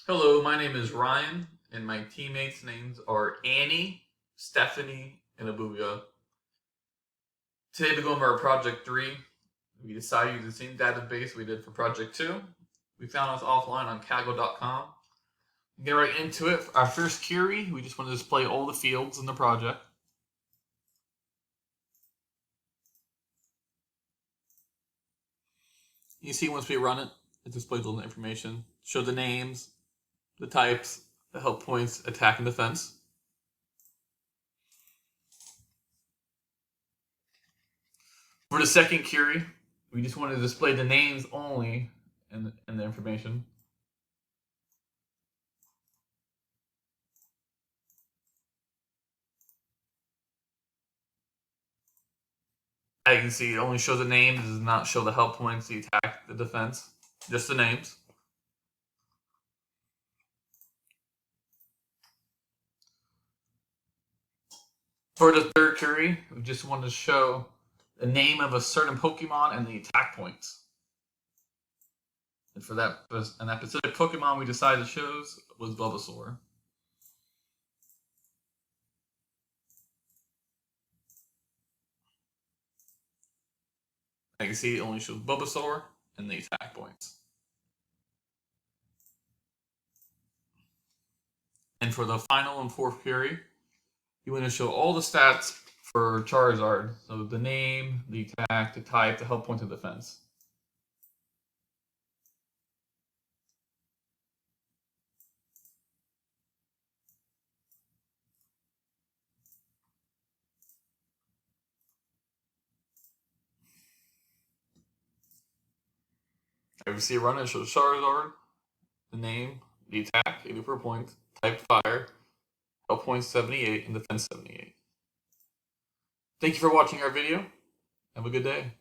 Hello, my name is Ryan, and my teammates' names are Annie, Stephanie, and Abuya. Today we're going over our Project 3. We decided to use the same database we did for Project 2. We found us offline on Kaggle.com. Get right into it. Our first query, we just want to display all the fields in the project. You see once we run it, it displays all the information. Show the names, the types, the help points, attack and defense. For the second query, we just want to display the names only and the information. As you can see, it only shows the names, does not show the help points, the attack, the defense, just the names. For the third query, we just want to show the name of a certain Pokemon and the attack points. And for that specific Pokemon we decided to show was Bulbasaur. As you can see, it only shows Bulbasaur and the attack points. And for the final and fourth query, you want to show all the stats for Charizard. So the name, the attack, the type, the help point, and defense. As you see run, it shows Charizard, the name, the attack, 84 points, type fire, help points 78, and defense 78. Thank you for watching our video. Have a good day.